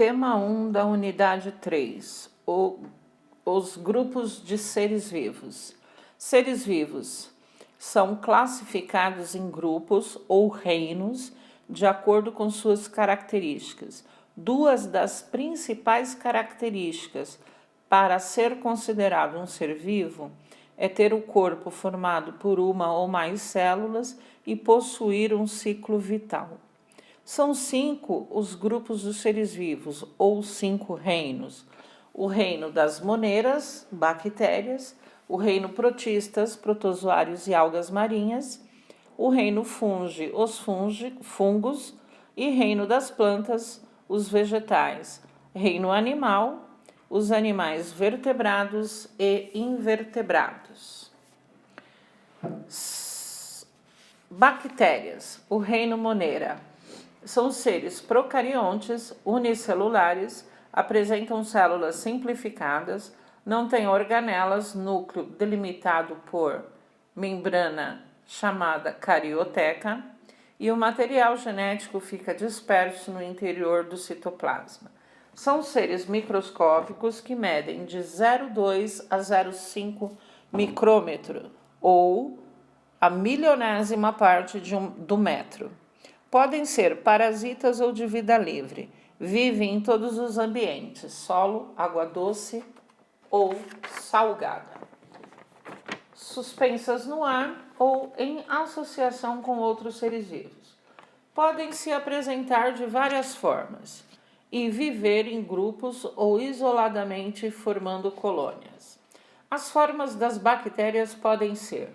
Tema 1 da unidade 3, os grupos de seres vivos. Seres vivos são classificados em grupos ou reinos de acordo com suas características. Duas das principais características para ser considerado um ser vivo é ter o corpo formado por uma ou mais células e possuir um ciclo vital. São 5 os grupos dos seres vivos, ou 5 reinos. O reino das moneiras, bactérias, o reino protistas, protozoários e algas marinhas, o reino fungi, os fungos, e reino das plantas, os vegetais, reino animal, os animais vertebrados e invertebrados. Bactérias, o reino moneira. São seres procariontes, unicelulares, apresentam células simplificadas, não têm organelas, núcleo delimitado por membrana chamada carioteca, e o material genético fica disperso no interior do citoplasma. São seres microscópicos que medem de 0,2 a 0,5 micrômetro, ou a milionésima parte do metro. Podem ser parasitas ou de vida livre. Vivem em todos os ambientes, solo, água doce ou salgada. Suspensas no ar ou em associação com outros seres vivos. Podem se apresentar de várias formas e viver em grupos ou isoladamente formando colônias. As formas das bactérias podem ser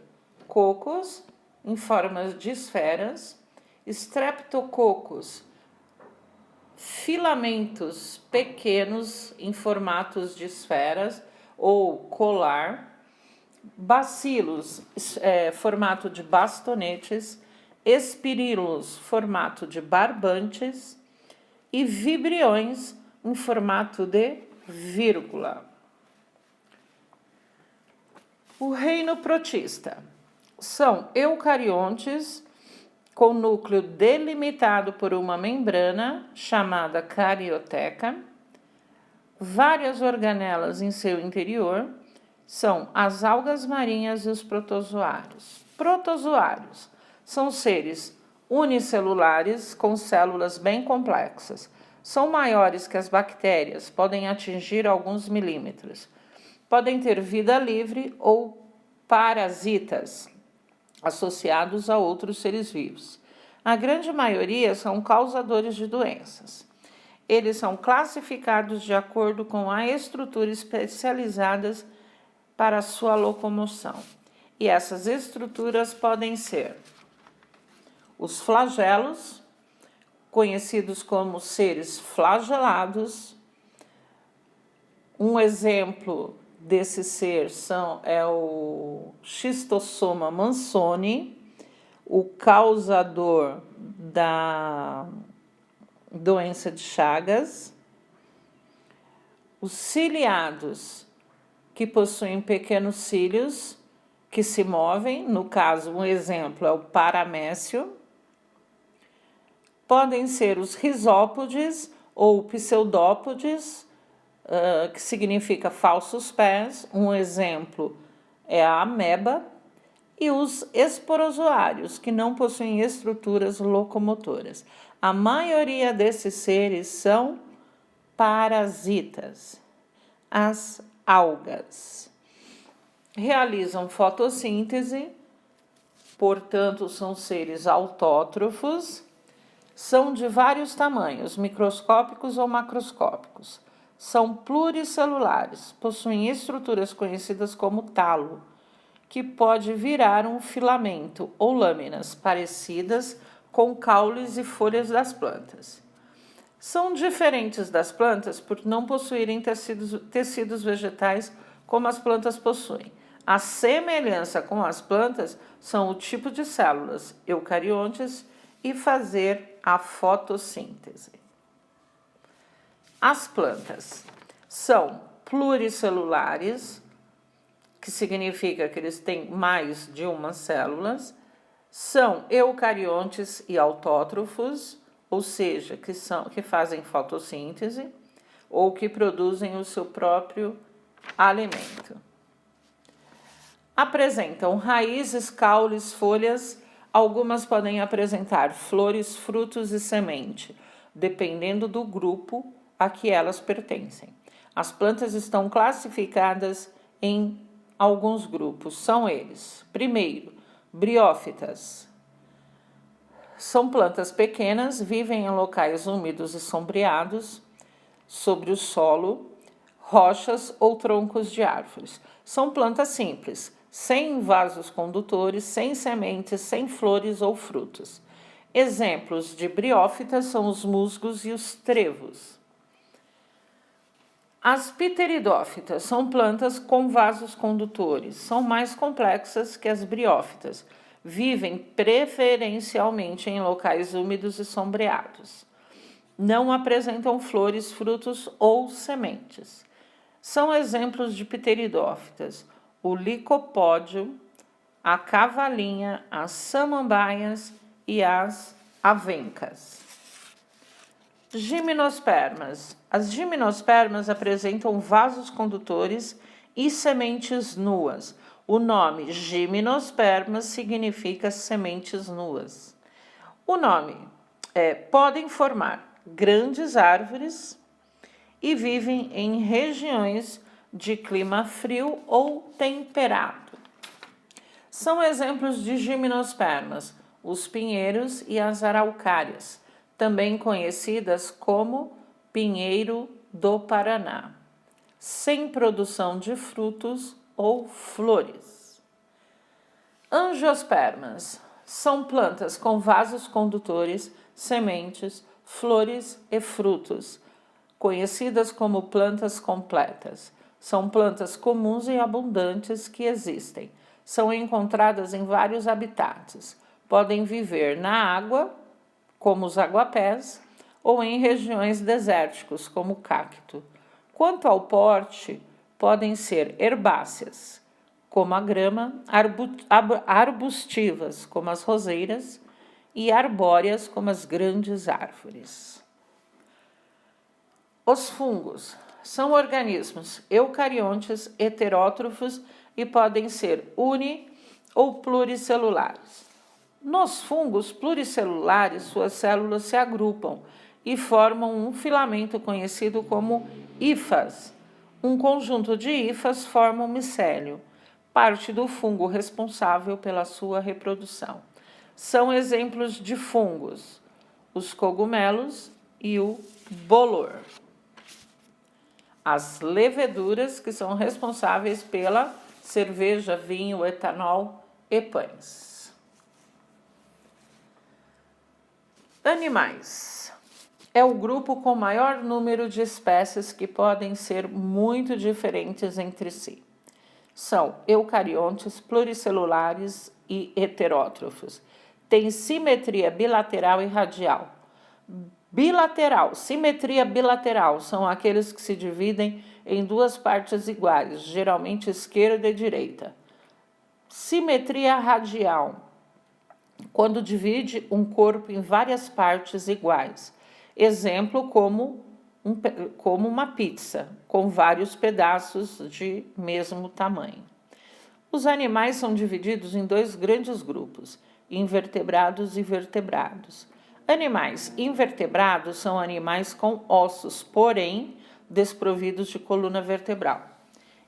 cocos, em formas de esferas, Streptococcus, filamentos pequenos em formatos de esferas ou colar, bacilos, formato de bastonetes, espirilos, formato de barbantes e vibriões em formato de vírgula. O reino protista são eucariontes com núcleo delimitado por uma membrana chamada carioteca, várias organelas em seu interior, são as algas marinhas e os protozoários. Protozoários são seres unicelulares com células bem complexas. São maiores que as bactérias, podem atingir alguns milímetros. Podem ter vida livre ou parasitas, associados a outros seres vivos. A grande maioria são causadores de doenças. Eles são classificados de acordo com a estrutura especializadas para sua locomoção. E essas estruturas podem ser os flagelos, conhecidos como seres flagelados. Um exemplo desse ser é o Schistosoma mansoni, o causador da doença de Chagas. Os ciliados, que possuem pequenos cílios que se movem, no caso, um exemplo é o paramécio. Podem ser os risópodes ou pseudópodes, que significa falsos pés, um exemplo é a ameba, e os esporozoários, que não possuem estruturas locomotoras. A maioria desses seres são parasitas. As algas realizam fotossíntese, portanto, são seres autótrofos, são de vários tamanhos, microscópicos ou macroscópicos. São pluricelulares, possuem estruturas conhecidas como talo, que pode virar um filamento ou lâminas parecidas com caules e folhas das plantas. São diferentes das plantas por não possuírem tecidos vegetais como as plantas possuem. A semelhança com as plantas são o tipo de células eucariontes e fazer a fotossíntese. As plantas são pluricelulares, que significa que eles têm mais de uma célula, são eucariontes e autótrofos, ou seja, que fazem fotossíntese ou que produzem o seu próprio alimento. Apresentam raízes, caules, folhas. Algumas podem apresentar flores, frutos e semente, dependendo do grupo a que elas pertencem. As plantas estão classificadas em alguns grupos. São eles: primeiro, briófitas. São plantas pequenas, vivem em locais úmidos e sombreados, sobre o solo, rochas ou troncos de árvores. São plantas simples, sem vasos condutores, sem sementes, sem flores ou frutos. Exemplos de briófitas são os musgos e os trevos. As pteridófitas são plantas com vasos condutores, são mais complexas que as briófitas. Vivem preferencialmente em locais úmidos e sombreados. Não apresentam flores, frutos ou sementes. São exemplos de pteridófitas: o licopódio, a cavalinha, as samambaias e as avencas. Gimnospermas. As gimnospermas apresentam vasos condutores e sementes nuas. O nome gimnospermas significa sementes nuas. O nome podem formar grandes árvores e vivem em regiões de clima frio ou temperado. São exemplos de gimnospermas os pinheiros e as araucárias, também conhecidas como pinheiro do Paraná, sem produção de frutos ou flores. Angiospermas são plantas com vasos condutores, sementes, flores e frutos, conhecidas como plantas completas. São plantas comuns e abundantes que existem. São encontradas em vários habitats. Podem viver na água, como os aguapés, ou em regiões desérticas, como o cacto. Quanto ao porte, podem ser herbáceas, como a grama, arbustivas, como as roseiras, e arbóreas, como as grandes árvores. Os fungos são organismos eucariontes, heterótrofos e podem ser uni- ou pluricelulares. Nos fungos pluricelulares, suas células se agrupam e formam um filamento conhecido como hifas. Um conjunto de hifas forma um micélio, parte do fungo responsável pela sua reprodução. São exemplos de fungos: os cogumelos e o bolor. As leveduras, que são responsáveis pela cerveja, vinho, etanol e pães. Animais. É o grupo com maior número de espécies que podem ser muito diferentes entre si. São eucariontes, pluricelulares e heterótrofos. Tem simetria bilateral e radial. Simetria bilateral são aqueles que se dividem em duas partes iguais, geralmente esquerda e direita. Simetria radial, quando divide um corpo em várias partes iguais. Exemplo, como uma pizza, com vários pedaços de mesmo tamanho. Os animais são divididos em dois grandes grupos, invertebrados e vertebrados. Animais invertebrados são animais com ossos, porém desprovidos de coluna vertebral.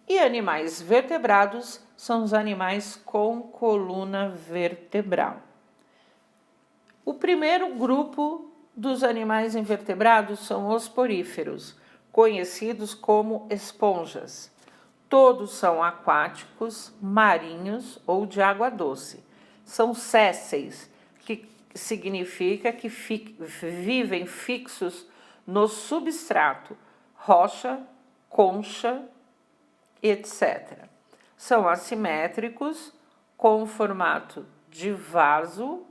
E animais vertebrados são os animais com coluna vertebral. O primeiro grupo dos animais invertebrados são os poríferos, conhecidos como esponjas. Todos são aquáticos, marinhos ou de água doce. São sésseis, que significa que vivem fixos no substrato, rocha, concha, etc. São assimétricos, com formato de vaso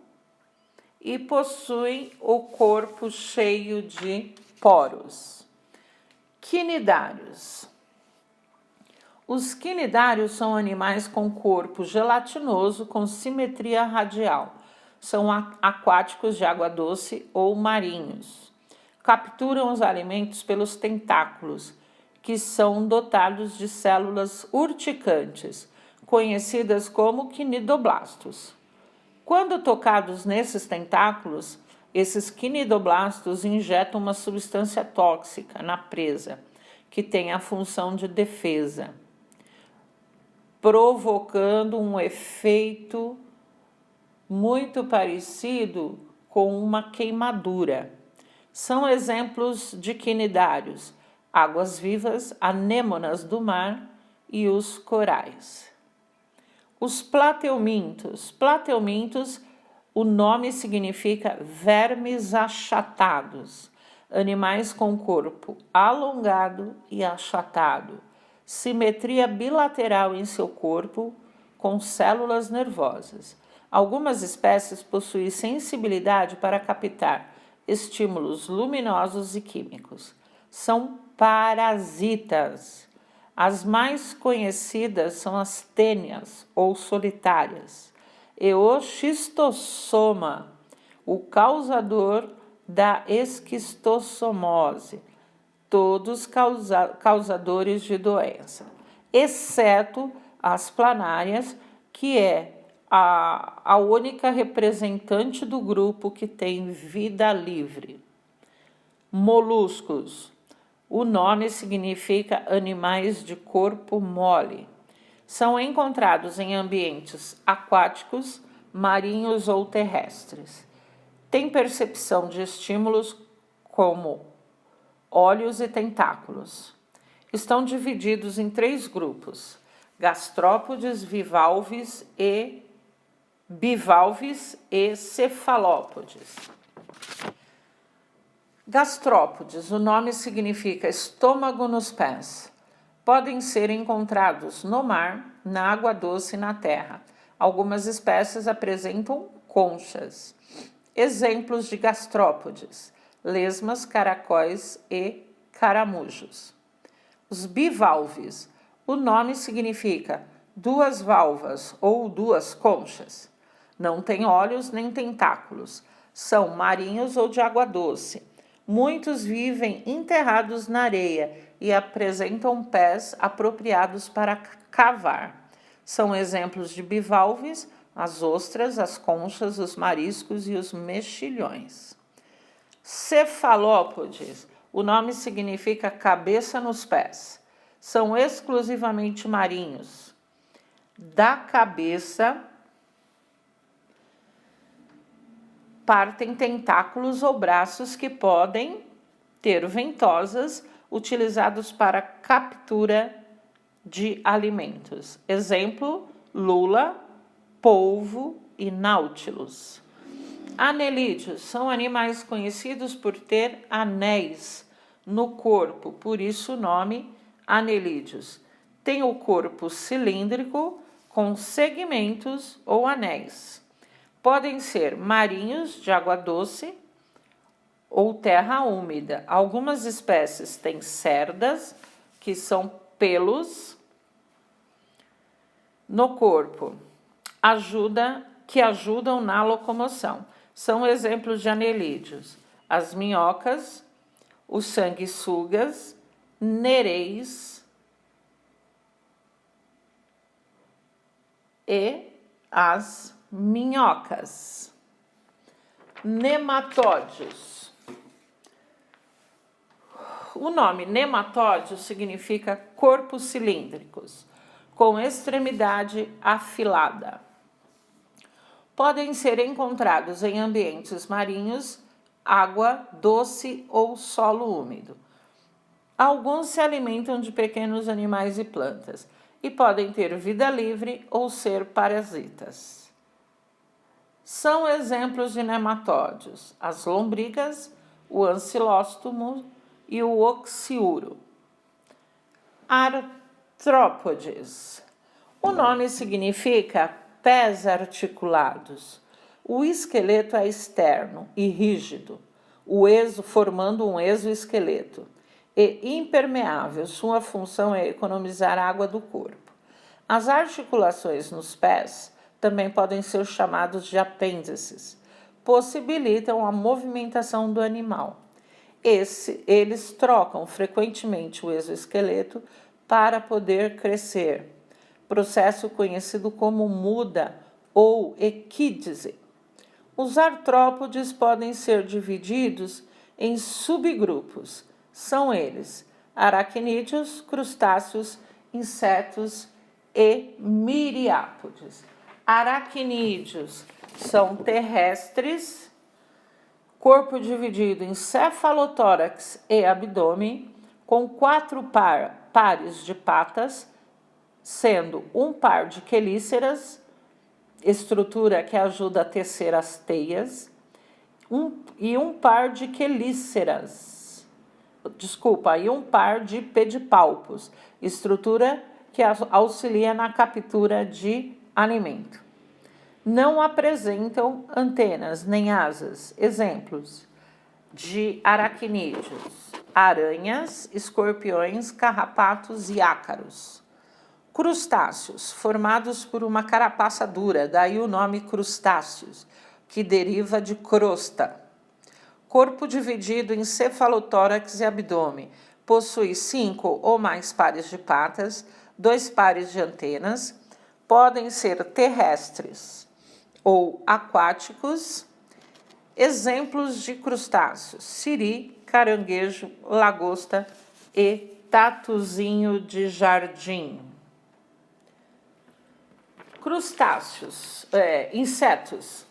e possuem o corpo cheio de poros. Quinidários. Os quinidários são animais com corpo gelatinoso com simetria radial. são aquáticos de água doce ou marinhos. Capturam os alimentos pelos tentáculos, que são dotados de células urticantes, conhecidas como quinidoblastos. Quando tocados nesses tentáculos, esses quinidoblastos injetam uma substância tóxica na presa, que tem a função de defesa, provocando um efeito muito parecido com uma queimadura. São exemplos de quinidários, águas-vivas, anêmonas do mar e os corais. Os plateumintos. Plateumintos, o nome significa vermes achatados, animais com corpo alongado e achatado, simetria bilateral em seu corpo, com células nervosas. Algumas espécies possuem sensibilidade para captar estímulos luminosos e químicos. São parasitas. As mais conhecidas são as tênias ou solitárias, e o xistossoma, o causador da esquistossomose, todos causadores de doença, exceto as planárias, que é a única representante do grupo que tem vida livre. Moluscos. O nome significa animais de corpo mole. São encontrados em ambientes aquáticos, marinhos ou terrestres. Têm percepção de estímulos como olhos e tentáculos. Estão divididos em 3 grupos: gastrópodes, bivalves e cefalópodes. Gastrópodes, o nome significa estômago nos pés. Podem ser encontrados no mar, na água doce e na terra. Algumas espécies apresentam conchas. Exemplos de gastrópodes: lesmas, caracóis e caramujos. Os bivalves, o nome significa 2 valvas ou 2 conchas. Não têm olhos nem tentáculos. São marinhos ou de água doce. Muitos vivem enterrados na areia e apresentam pés apropriados para cavar. São exemplos de bivalves as ostras, as conchas, os mariscos e os mexilhões. Cefalópodes, o nome significa cabeça nos pés. São exclusivamente marinhos. Da cabeça partem tentáculos ou braços que podem ter ventosas utilizados para captura de alimentos. Exemplo: lula, polvo e náutilus. Anelídeos são animais conhecidos por ter anéis no corpo, por isso o nome anelídeos. Tem o corpo cilíndrico com segmentos ou anéis. Podem ser marinhos de água doce ou terra úmida. Algumas espécies têm cerdas, que são pelos no corpo, que ajudam na locomoção. São exemplos de anelídeos: as minhocas, os sanguessugas, nereis e as minhocas. Nematódios. O nome nematódio significa corpos cilíndricos, com extremidade afilada. Podem ser encontrados em ambientes marinhos, água doce ou solo úmido. Alguns se alimentam de pequenos animais e plantas e podem ter vida livre ou ser parasitas. São exemplos de nematódios: as lombrigas, o ancilóstomo e o oxiuro. Artrópodes. O nome significa pés articulados. O esqueleto é externo e rígido, formando um exoesqueleto, e impermeável. Sua função é economizar água do corpo. As articulações nos pés também podem ser chamados de apêndices, possibilitam a movimentação do animal. Eles trocam frequentemente o exoesqueleto para poder crescer, processo conhecido como muda ou equídese. Os artrópodes podem ser divididos em subgrupos. São eles: aracnídeos, crustáceos, insetos e miriápodes. Aracnídeos são terrestres, corpo dividido em cefalotórax e abdômen, com 4 pares de patas, sendo um par de quelíceras, estrutura que ajuda a tecer as teias, e um par de pedipalpos, estrutura que auxilia na captura de alimento. Não apresentam antenas nem asas. Exemplos de aracnídeos: aranhas, escorpiões, carrapatos e ácaros. Crustáceos, formados por uma carapaça dura, daí o nome crustáceos, que deriva de crosta. Corpo dividido em cefalotórax e abdômen. Possui 5 ou mais pares de patas, 2 pares de antenas. Podem ser terrestres ou aquáticos. Exemplos de crustáceos: siri, caranguejo, lagosta e tatuzinho de jardim. Crustáceos, insetos.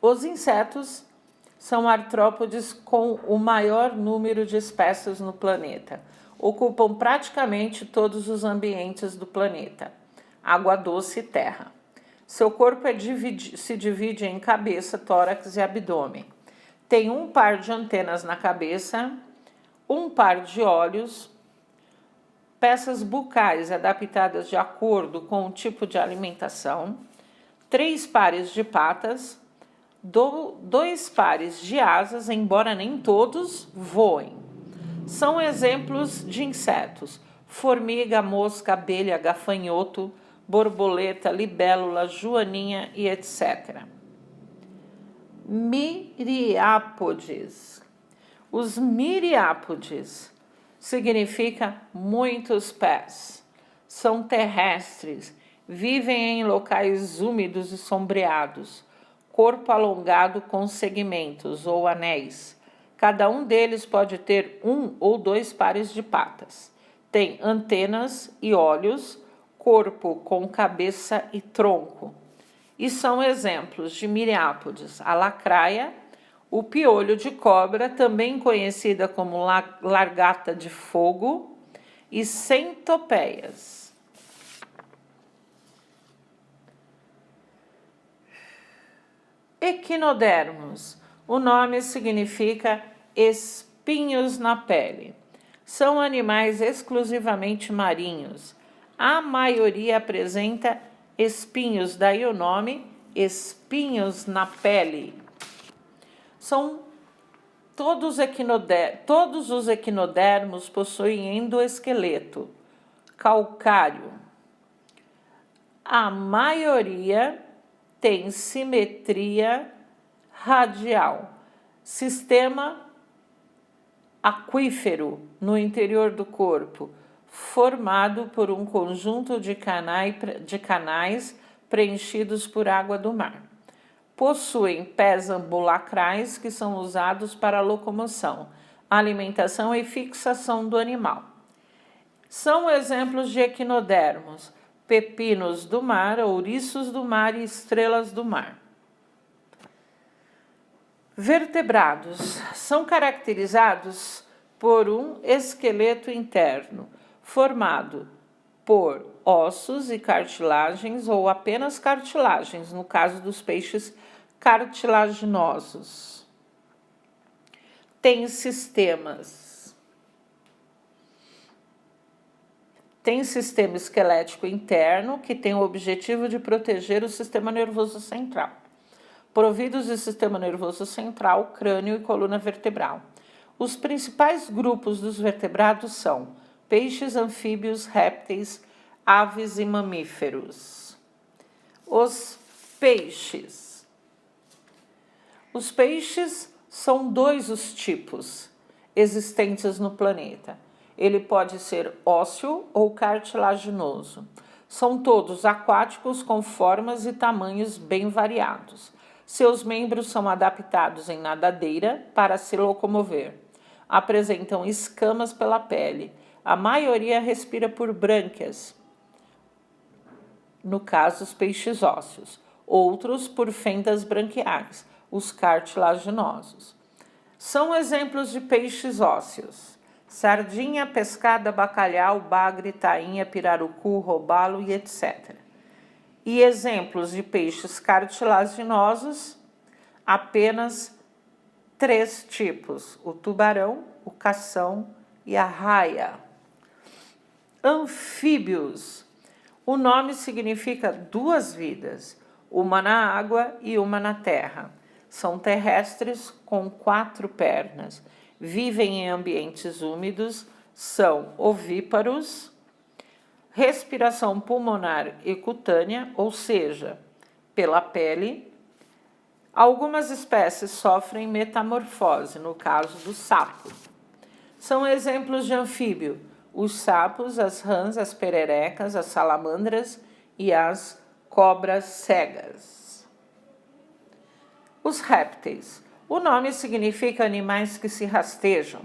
Os insetos são artrópodes com o maior número de espécies no planeta. Ocupam praticamente todos os ambientes do planeta, água doce e terra. Seu corpo se divide em cabeça, tórax e abdômen. Tem um par de antenas na cabeça, um par de olhos, peças bucais adaptadas de acordo com o tipo de alimentação, 3 pares de patas, 2 pares de asas, embora nem todos voem. São exemplos de insetos: formiga, mosca, abelha, gafanhoto, borboleta, libélula, joaninha e etc. Miriápodes. Os miriápodes significa muitos pés. São terrestres, vivem em locais úmidos e sombreados, corpo alongado com segmentos ou anéis. Cada um deles pode ter 1 ou 2 pares de patas. Tem antenas e olhos, corpo com cabeça e tronco. E são exemplos de miriápodes: a lacraia, o piolho de cobra, também conhecida como largata de fogo, e centopeias. Equinodermos. O nome significa espinhos na pele. São animais exclusivamente marinhos. A maioria apresenta espinhos, daí o nome espinhos na pele. Todos os equinodermos possuem endoesqueleto calcáreo. A maioria tem simetria radial, sistema aquífero no interior do corpo, formado por um conjunto de canais preenchidos por água do mar. Possuem pés ambulacrais que são usados para a locomoção, alimentação e fixação do animal. São exemplos de equinodermos: pepinos do mar, ouriços do mar e estrelas do mar. Vertebrados são caracterizados por um esqueleto interno, formado por ossos e cartilagens ou apenas cartilagens, no caso dos peixes cartilaginosos. Tem sistema esquelético interno que tem o objetivo de proteger o sistema nervoso central. Providos de sistema nervoso central, crânio e coluna vertebral. Os principais grupos dos vertebrados são peixes, anfíbios, répteis, aves e mamíferos. Os peixes. Os peixes são dois os tipos existentes no planeta. Ele pode ser ósseo ou cartilaginoso. São todos aquáticos com formas e tamanhos bem variados. Seus membros são adaptados em nadadeira para se locomover. Apresentam escamas pela pele. A maioria respira por brânquias, no caso os peixes ósseos. Outros por fendas branquiais, os cartilaginosos. São exemplos de peixes ósseos: sardinha, pescada, bacalhau, bagre, tainha, pirarucu, robalo e etc. E exemplos de peixes cartilaginosos, apenas 3 tipos: o tubarão, o cação e a raia. Anfíbios. O nome significa duas vidas, uma na água e uma na terra. São terrestres com 4 pernas. Vivem em ambientes úmidos, são ovíparos, respiração pulmonar e cutânea, ou seja, pela pele. Algumas espécies sofrem metamorfose, no caso do sapo. São exemplos de anfíbio: os sapos, as rãs, as pererecas, as salamandras e as cobras cegas. Os répteis. O nome significa animais que se rastejam.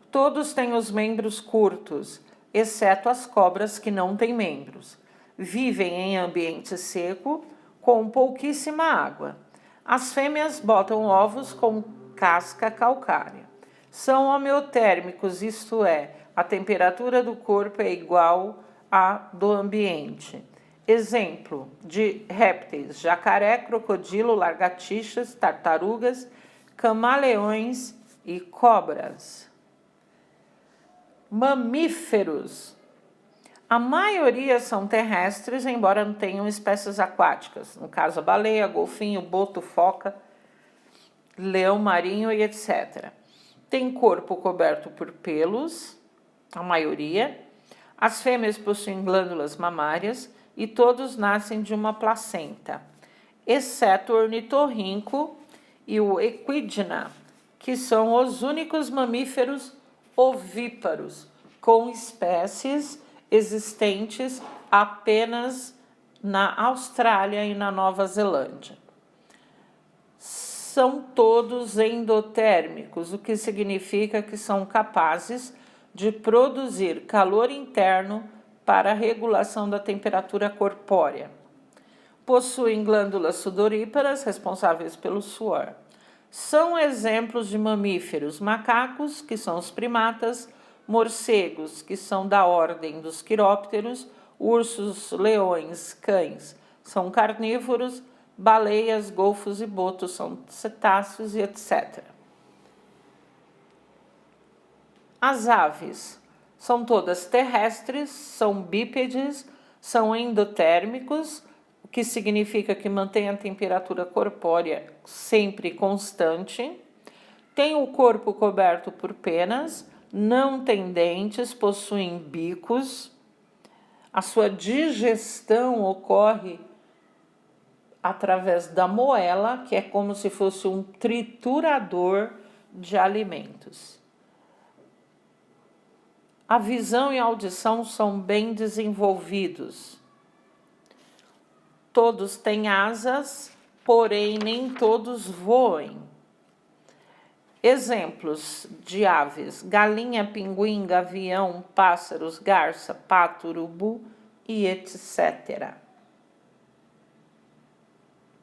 Todos têm os membros curtos, exceto as cobras que não têm membros. Vivem em ambiente seco, com pouquíssima água. As fêmeas botam ovos com casca calcária. São homeotérmicos, isto é, a temperatura do corpo é igual à do ambiente. Exemplo de répteis: jacaré, crocodilo, lagartixas, tartarugas, camaleões e cobras. Mamíferos. A maioria são terrestres, embora não tenham espécies aquáticas, no caso a baleia, golfinho, boto, foca, leão marinho e etc. Tem corpo coberto por pelos, a maioria. As fêmeas possuem glândulas mamárias e todos nascem de uma placenta, exceto o ornitorrinco e o equidna, que são os únicos mamíferos ovíparos com espécies existentes apenas na Austrália e na Nova Zelândia. São todos endotérmicos, o que significa que são capazes de produzir calor interno para a regulação da temperatura corpórea. Possuem glândulas sudoríparas responsáveis pelo suor. São exemplos de mamíferos: macacos, que são os primatas, morcegos, que são da ordem dos quirópteros, ursos, leões, cães, são carnívoros, baleias, golfos e botos são cetáceos e etc. As aves são todas terrestres, são bípedes, são endotérmicos, o que significa que mantém a temperatura corpórea sempre constante. Tem o corpo coberto por penas, não têm dentes, possuem bicos. A sua digestão ocorre através da moela, que é como se fosse um triturador de alimentos. A visão e a audição são bem desenvolvidos. Todos têm asas, porém nem todos voam. Exemplos de aves: galinha, pinguim, gavião, pássaros, garça, pato, urubu e etc.